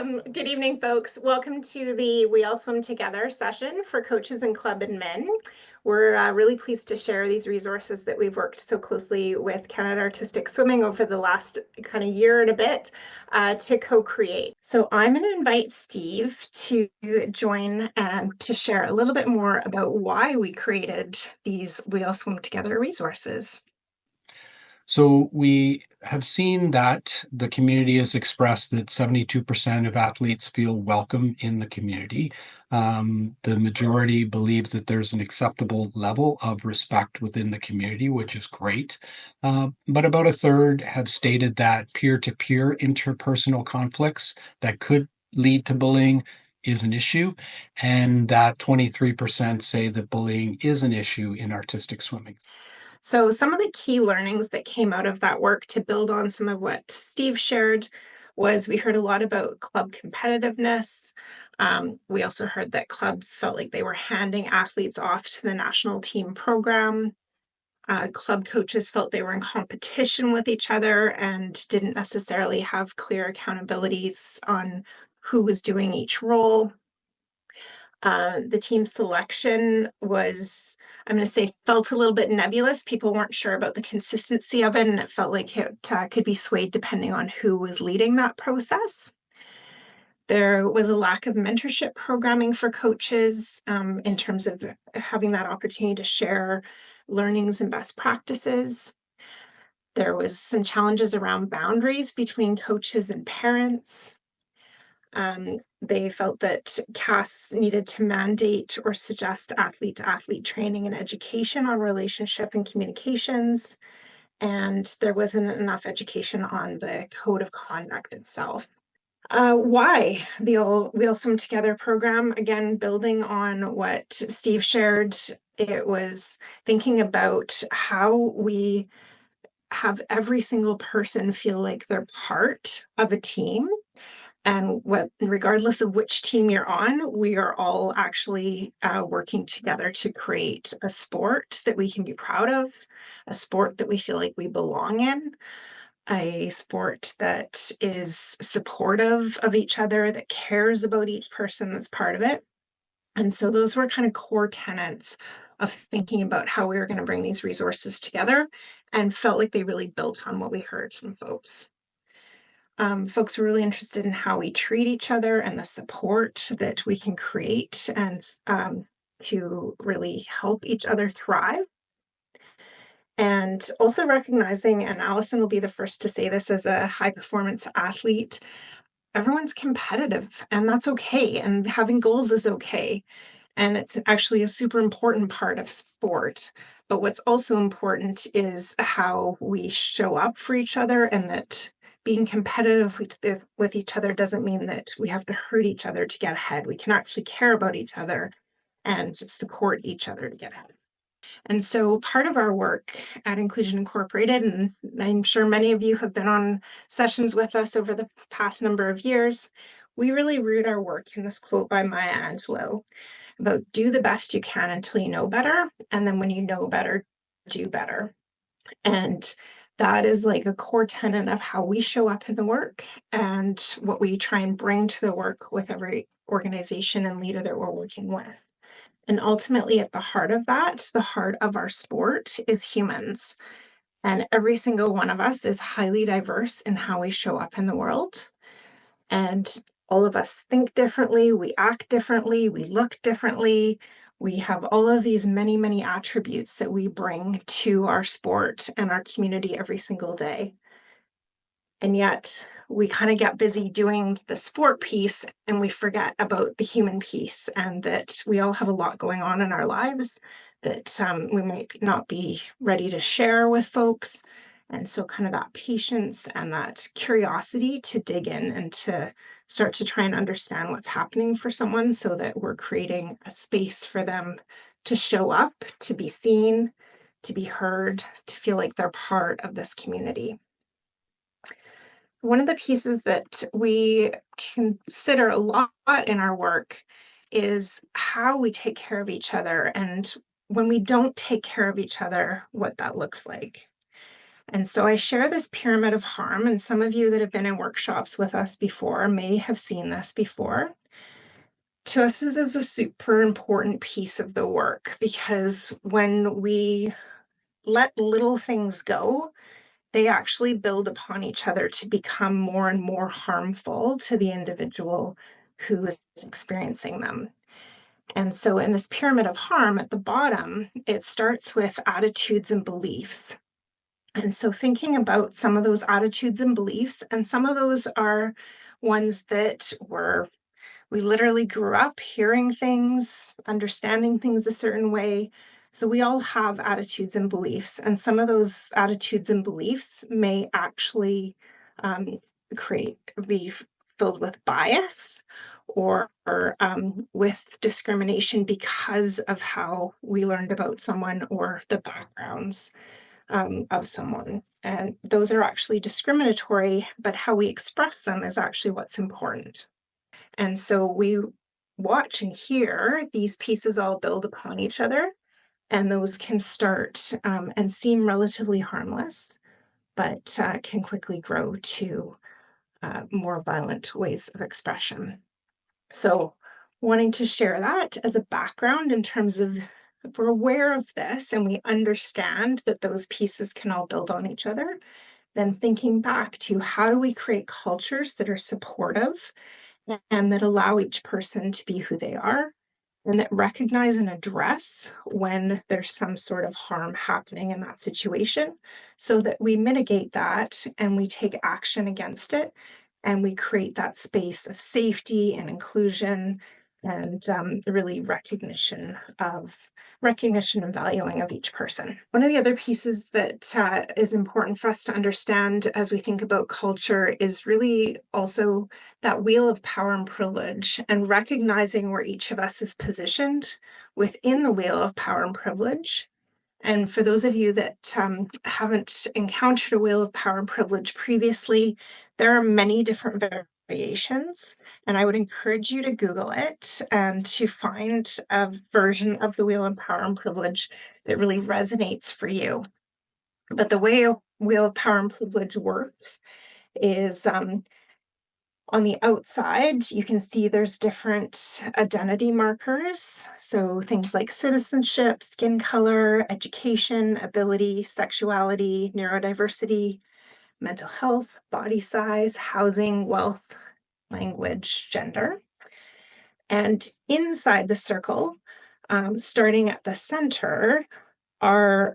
Good evening, folks. Welcome to the We All Swim Together session for coaches and club admin. We're really pleased to share these resources that we've worked so closely with Canada Artistic Swimming over the last kind of year and a bit to co-create. So I'm going to invite Steve to join and to share a little bit more about why we created these We All Swim Together resources. So we have seen that the community has expressed that 72% of athletes feel welcome in the community. The majority believe that there's an acceptable level of respect within the community, which is great. But about a third have stated that peer-to-peer interpersonal conflicts that could lead to bullying is an issue, and that 23% say that bullying is an issue in artistic swimming. So some of the key learnings that came out of that work to build on some of what Steve shared was we heard a lot about club competitiveness. We also heard that clubs felt like they were handing athletes off to the national team program. Club coaches felt they were in competition with each other and didn't necessarily have clear accountabilities on who was doing each role. The team selection was, I'm going to say, felt a little bit nebulous. People weren't sure about the consistency of it, and it felt like it could be swayed depending on who was leading that process. There was a lack of mentorship programming for coaches in terms of having that opportunity to share learnings and best practices. There was some challenges around boundaries between coaches and parents. They felt that CAS needed to mandate or suggest athlete-to-athlete training and education on relationship and communications, and there wasn't enough education on the code of conduct itself. Why the We All Swim Together program? Again, building on what Steve shared, it was thinking about how we have every single person feel like they're part of a team, and regardless of which team you're on, we are all actually working together to create a sport that we can be proud of, a sport that we feel like we belong in, a sport that is supportive of each other, that cares about each person that's part of it. And so those were kind of core tenets of thinking about how we were going to bring these resources together, and felt like they really built on what we heard from folks. Folks were really interested in how we treat each other and the support that we can create and to really help each other thrive. And also recognizing, and Allison will be the first to say this as a high performance athlete, everyone's competitive and that's okay. And having goals is okay. And it's actually a super important part of sport. But what's also important is how we show up for each other, and that being competitive with each other doesn't mean that we have to hurt each other to get ahead. We can actually care about each other and support each other to get ahead. And so part of our work at Inclusion Incorporated, and I'm sure many of you have been on sessions with us over the past number of years, we really root our work in this quote by Maya Angelou about do the best you can until you know better. And then when you know better, do better. And that is like a core tenet of how we show up in the work and what we try and bring to the work with every organization and leader that we're working with. And ultimately, at the heart of that, the heart of our sport is humans. And every single one of us is highly diverse in how we show up in the world. And all of us think differently, we act differently, we look differently. We have all of these many, many attributes that we bring to our sport and our community every single day. And yet we kind of get busy doing the sport piece and we forget about the human piece, and that we all have a lot going on in our lives that we might not be ready to share with folks. And so kind of that patience and that curiosity to dig in and to start to try and understand what's happening for someone, so that we're creating a space for them to show up, to be seen, to be heard, to feel like they're part of this community. One of the pieces that we consider a lot in our work is how we take care of each other, and when we don't take care of each other, what that looks like. And so I share this pyramid of harm, and some of you that have been in workshops with us before may have seen this before. To us, this is a super important piece of the work because when we let little things go, they actually build upon each other to become more and more harmful to the individual who is experiencing them. And so, in this pyramid of harm at the bottom, it starts with attitudes and beliefs. And so, thinking about some of those attitudes and beliefs, and some of those are ones that we literally grew up hearing things, understanding things a certain way. So we all have attitudes and beliefs, and some of those attitudes and beliefs may actually um, be filled with bias or with discrimination because of how we learned about someone or the backgrounds of someone. And those are actually discriminatory, but how we express them is actually what's important. And so we watch and hear these pieces all build upon each other, and those can start and seem relatively harmless, but can quickly grow to more violent ways of expression. So, wanting to share that as a background in terms of if we're aware of this and we understand that those pieces can all build on each other, then thinking back to how do we create cultures that are supportive and that allow each person to be who they are and that recognize and address when there's some sort of harm happening in that situation so that we mitigate that and we take action against it and we create that space of safety and inclusion and really recognition and valuing of each person. One of the other pieces that is important for us to understand as we think about culture is really also that wheel of power and privilege and recognizing where each of us is positioned within the wheel of power and privilege. And for those of you that haven't encountered a wheel of power and privilege previously, there are many different variations. And I would encourage you to Google it and to find a version of the wheel of power and privilege that really resonates for you. But the way a wheel of power and privilege works is on the outside, you can see there's different identity markers. So things like citizenship, skin color, education, ability, sexuality, neurodiversity, mental health, body size, housing, wealth, language, gender. And inside the circle, starting at the center, are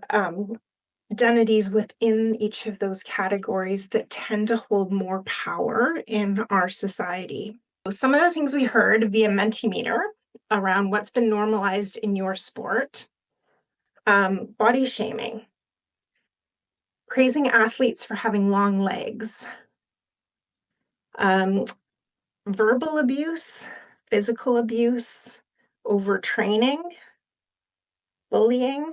identities within each of those categories that tend to hold more power in our society. So some of the things we heard via Mentimeter around what's been normalized in your sport, body shaming, praising athletes for having long legs, verbal abuse, physical abuse, overtraining, bullying,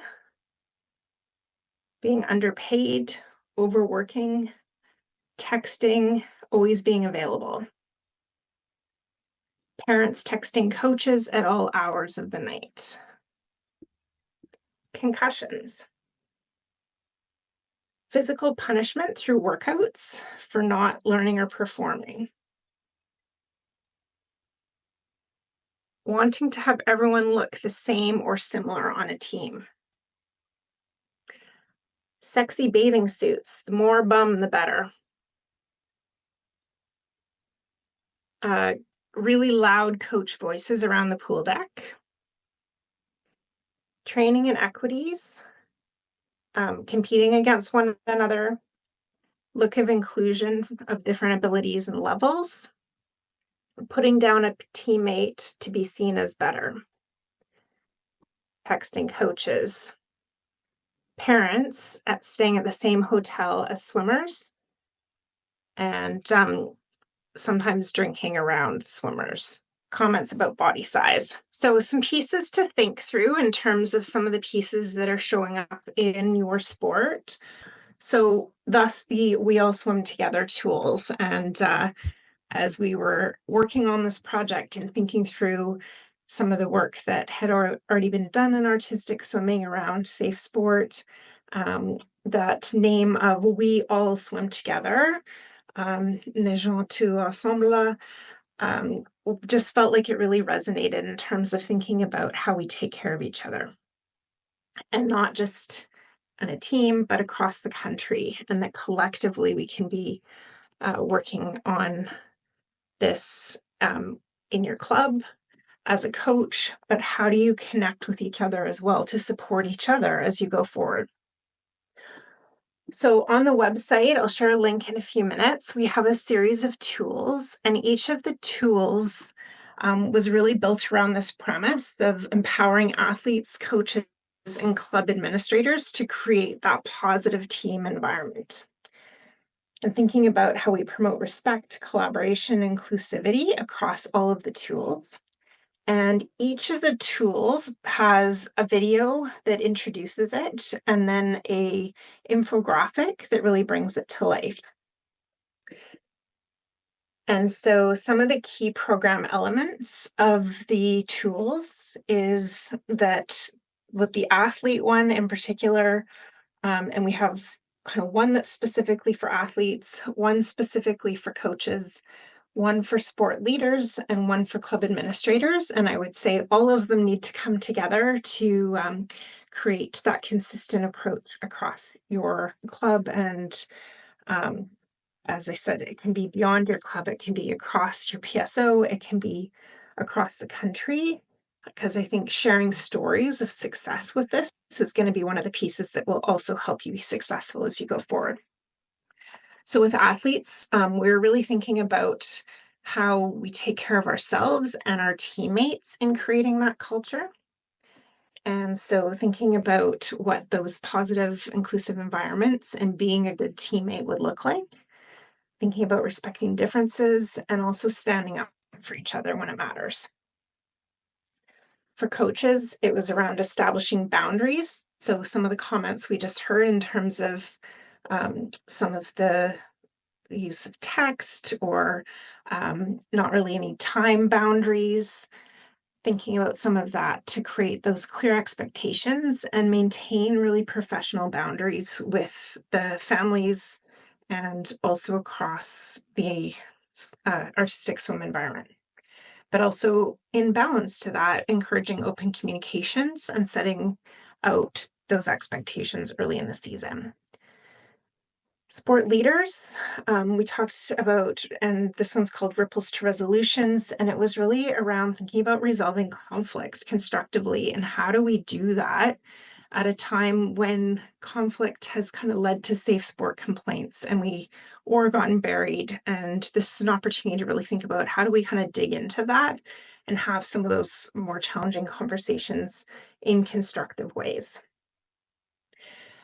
being underpaid, overworking, texting, always being available. Parents texting coaches at all hours of the night. Concussions. Physical punishment through workouts for not learning or performing. Wanting to have everyone look the same or similar on a team. Sexy bathing suits, the more bum, the better. Really loud coach voices around the pool deck. Training inequities, competing against one another, look of inclusion of different abilities and levels, putting down a teammate to be seen as better, texting coaches, parents staying at the same hotel as swimmers, and sometimes drinking around swimmers. Comments about body size. So some pieces to think through in terms of some of the pieces that are showing up in your sport. So thus the We All Swim Together tools. And as we were working on this project and thinking through some of the work that had already been done in artistic swimming around safe sport, that name of "We all swim together," "Nageons tous ensemble," just felt like it really resonated in terms of thinking about how we take care of each other. And not just on a team, but across the country, and that collectively we can be working on this in your club as a coach, but how do you connect with each other as well to support each other as you go forward? So on the website, I'll share a link in a few minutes. We have a series of tools, and each of the tools was really built around this premise of empowering athletes, coaches, and club administrators to create that positive team environment. And thinking about how we promote respect, collaboration, inclusivity across all of the tools. And each of the tools has a video that introduces it and then a infographic that really brings it to life. And so some of the key program elements of the tools is that with the athlete one in particular, and we have kind of one that's specifically for athletes, one specifically for coaches, one for sport leaders, and one for club administrators. And I would say all of them need to come together to create that consistent approach across your club. And as I said, it can be beyond your club, it can be across your PSO, it can be across the country. Because I think sharing stories of success with this is going to be one of the pieces that will also help you be successful as you go forward. So with athletes, we're really thinking about how we take care of ourselves and our teammates in creating that culture. And so thinking about what those positive, inclusive environments and being a good teammate would look like, thinking about respecting differences and also standing up for each other when it matters. For coaches, it was around establishing boundaries. So some of the comments we just heard in terms of some of the use of text or not really any time boundaries, thinking about some of that to create those clear expectations and maintain really professional boundaries with the families and also across the artistic swim environment. But also in balance to that, encouraging open communications and setting out those expectations early in the season. Sport leaders, we talked about, and this one's called Ripples to Resolutions, and it was really around thinking about resolving conflicts constructively and how do we do that at a time when conflict has kind of led to safe sport complaints or gotten buried. And this is an opportunity to really think about how do we kind of dig into that and have some of those more challenging conversations in constructive ways.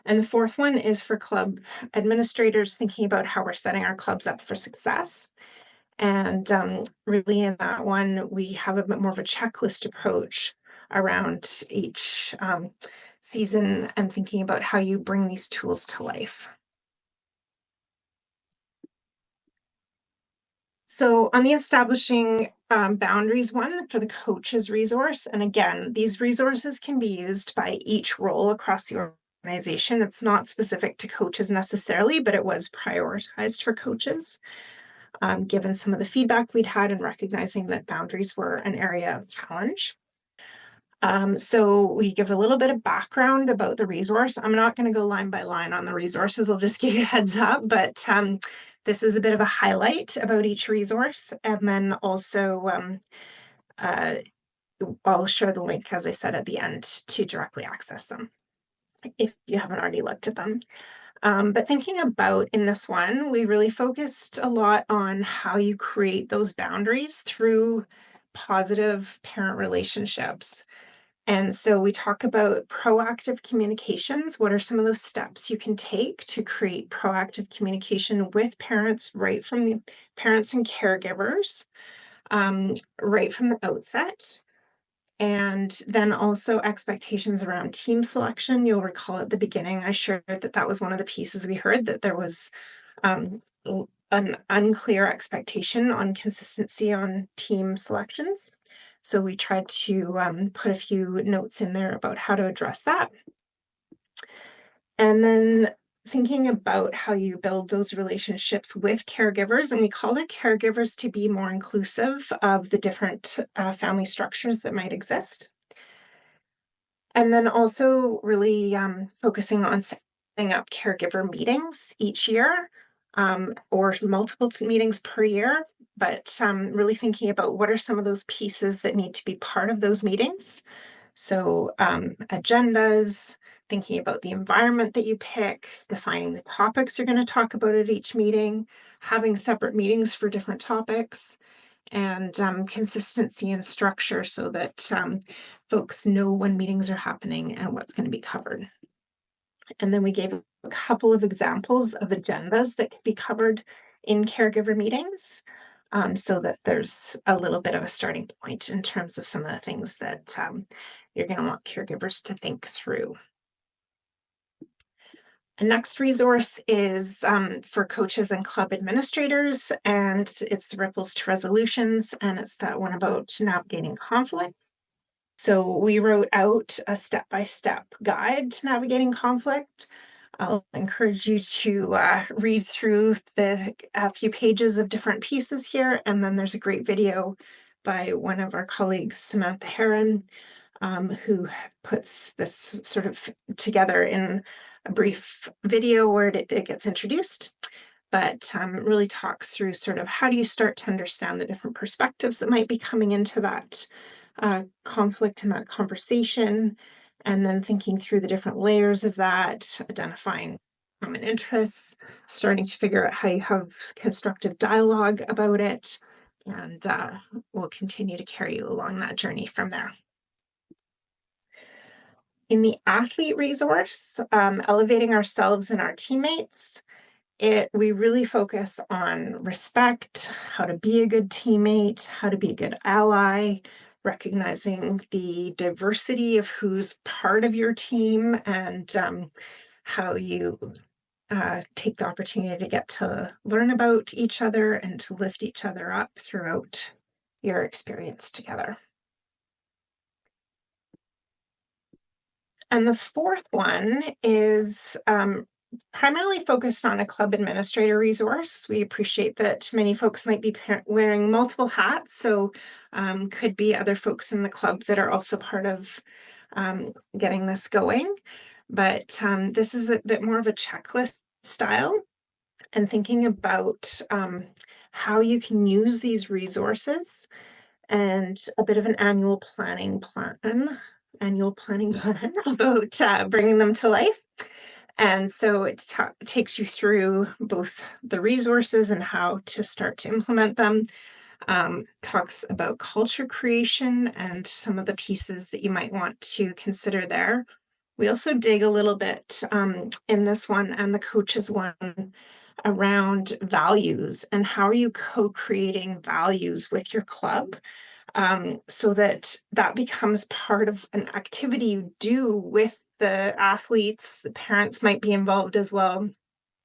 And the fourth one is for club administrators, thinking about how we're setting our clubs up for success. And really in that one, we have a bit more of a checklist approach around each season and thinking about how you bring these tools to life. So on the establishing boundaries one for the coaches resource, and again, these resources can be used by each role across the organization. It's not specific to coaches necessarily, but it was prioritized for coaches, given some of the feedback we'd had and recognizing that boundaries were an area of challenge. So we give a little bit of background about the resource. I'm not going to go line by line on the resources. I'll just give you a heads up, but this is a bit of a highlight about each resource. And then also I'll share the link, as I said, at the end to directly access them if you haven't already looked at them. But thinking about in this one, we really focused a lot on how you create those boundaries through positive parent relationships. And so we talk about proactive communications. What are some of those steps you can take to create proactive communication with parents, right from the parents and caregivers, right from the outset? And then also expectations around team selection. You'll recall at the beginning, I shared that that was one of the pieces we heard, that there was an unclear expectation on consistency on team selections. So we tried to put a few notes in there about how to address that. And then thinking about how you build those relationships with caregivers, and we call it caregivers to be more inclusive of the different family structures that might exist. And then also really focusing on setting up caregiver meetings each year, or multiple meetings per year, but really thinking about what are some of those pieces that need to be part of those meetings. So, agendas, thinking about the environment that you pick, defining the topics you're going to talk about at each meeting, having separate meetings for different topics, and consistency and structure so that folks know when meetings are happening and what's going to be covered. And then we gave a couple of examples of agendas that could be covered in caregiver meetings, so that there's a little bit of a starting point in terms of some of the things that you're going to want caregivers to think through. A next resource is for coaches and club administrators, and it's the Ripples to Resolutions, and it's that one about navigating conflict. So we wrote out a step-by-step guide to navigating conflict. I'll encourage you to read through a few pages of different pieces here, and then there's a great video by one of our colleagues, Samantha Heron, who puts this sort of together in a brief video where it gets introduced, but really talks through sort of how do you start to understand the different perspectives that might be coming into that conflict and that conversation, and then thinking through the different layers of that, identifying common interests, starting to figure out how you have constructive dialogue about it, and we'll continue to carry you along that journey from there. In the athlete resource, elevating ourselves and our teammates, we really focus on respect, how to be a good teammate, how to be a good ally, recognizing the diversity of who's part of your team, and how you take the opportunity to get to learn about each other and to lift each other up throughout your experience together. And the fourth one is primarily focused on a club administrator resource. We appreciate that many folks might be wearing multiple hats, so could be other folks in the club that are also part of getting this going. But this is a bit more of a checklist style, and thinking about how you can use these resources, and a bit of an annual planning plan about bringing them to life. And so it takes you through both the resources and how to start to implement them. Talks about culture creation and some of the pieces that you might want to consider there. We also dig a little bit in this one and the coaches one around values, and how are you co-creating values with your club, so that becomes part of an activity you do with the athletes. The parents might be involved as well,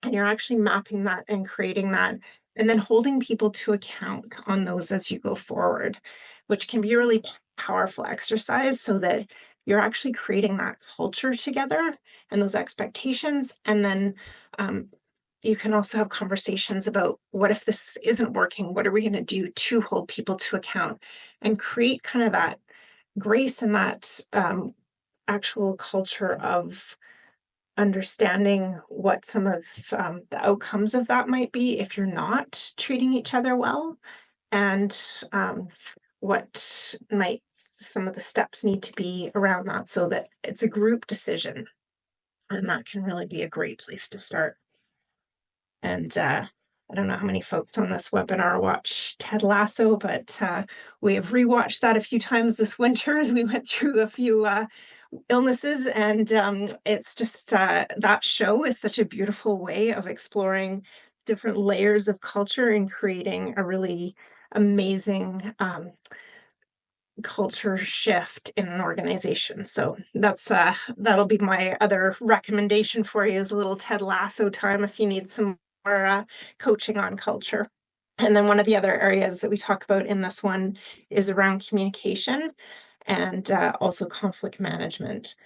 and you're actually mapping that and creating that, and then holding people to account on those as you go forward, which can be a really powerful exercise, so that you're actually creating that culture together and those expectations. And then you can also have conversations about, what if this isn't working? What are we going to do to hold people to account and create kind of that grace and that actual culture of understanding what some of the outcomes of that might be if you're not treating each other well, and what might some of the steps need to be around that, so that it's a group decision. And that can really be a great place to start. And I don't know how many folks on this webinar watch Ted Lasso, but we have rewatched that a few times this winter as we went through a few illnesses. And it's just that show is such a beautiful way of exploring different layers of culture and creating a really amazing culture shift in an organization. So that'll be my other recommendation for you, is a little Ted Lasso time if you need some more coaching on culture. And then one of the other areas that we talk about in this one is around communication, and also conflict management.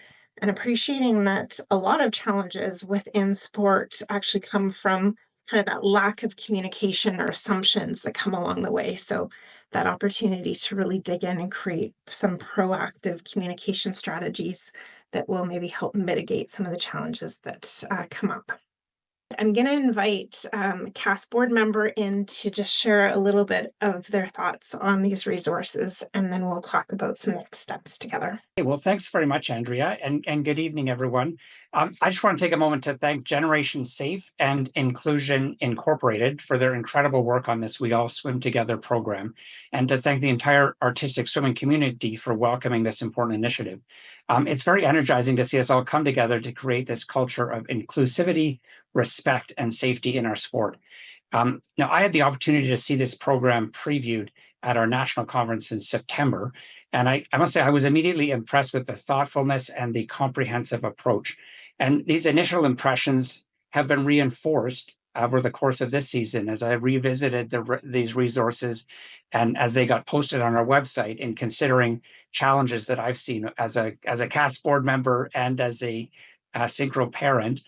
and appreciating that a lot of challenges within sport actually come from kind of that lack of communication or assumptions that come along the way. So that opportunity to really dig in and create some proactive communication strategies that will maybe help mitigate some of the challenges that come up. I'm going to invite a CAS board member in to just share a little bit of their thoughts on these resources, and then we'll talk about some next steps together. Hey, well, thanks very much, Andrea, and good evening, everyone. I just want to take a moment to thank Generation Safe and Inclusion Incorporated for their incredible work on this We All Swim Together program, and to thank the entire artistic swimming community for welcoming this important initiative. It's very energizing to see us all come together to create this culture of inclusivity, respect, and safety in our sport. Now, I had the opportunity to see this program previewed at our national conference in September. And I must say, I was immediately impressed with the thoughtfulness and the comprehensive approach. And these initial impressions have been reinforced over the course of this season as I revisited these resources and as they got posted on our website, in considering challenges that I've seen as a CAS board member and as a synchro parent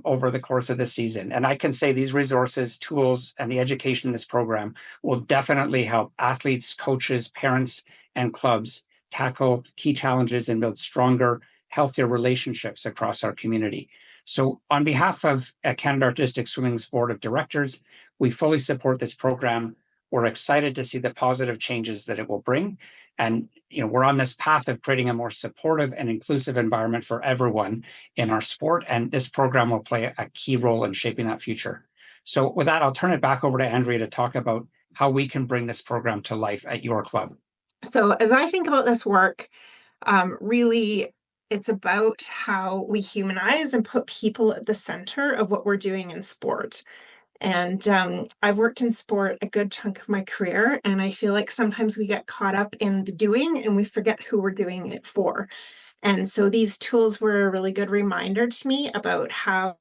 over the course of the season. And I can say these resources, tools, and the education in this program will definitely help athletes, coaches, parents, and clubs tackle key challenges and build stronger, healthier relationships across our community. So on behalf of Canada Artistic Swimming's Board of Directors, we fully support this program. We're excited to see the positive changes that it will bring. And we're on this path of creating a more supportive and inclusive environment for everyone in our sport. And this program will play a key role in shaping that future. So with that, I'll turn it back over to Andrea to talk about how we can bring this program to life at your club. So as I think about this work, really, it's about how we humanize and put people at the center of what we're doing in sport. And I've worked in sport a good chunk of my career, and I feel like sometimes we get caught up in the doing and we forget who we're doing it for. And so these tools were a really good reminder to me about how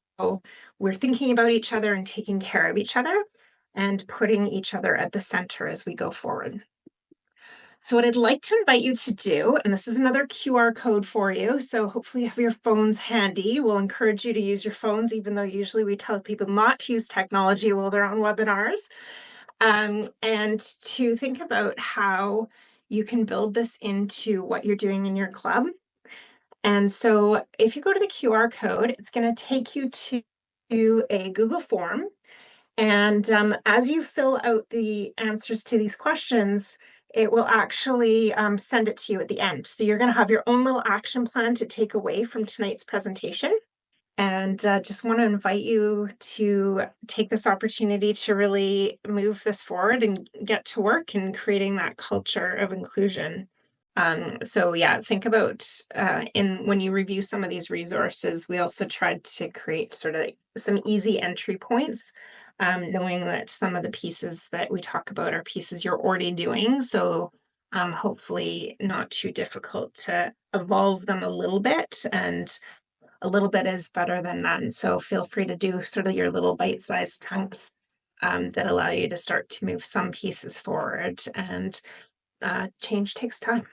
we're thinking about each other and taking care of each other and putting each other at the center as we go forward. So what I'd like to invite you to do, and this is another QR code for you, so hopefully you have your phones handy. We'll encourage you to use your phones, even though usually we tell people not to use technology while they're on webinars, and to think about how you can build this into what you're doing in your club. And so if you go to the QR code, it's going to take you to a Google form. And as you fill out the answers to these questions, it will actually send it to you at the end. So you're going to have your own little action plan to take away from tonight's presentation. And just want to invite you to take this opportunity to really move this forward and get to work in creating that culture of inclusion. So yeah, think about when you review some of these resources, we also tried to create sort of some easy entry points, knowing that some of the pieces that we talk about are pieces you're already doing. So hopefully not too difficult to evolve them a little bit, and a little bit is better than none. So feel free to do sort of your little bite-sized chunks that allow you to start to move some pieces forward, and change takes time.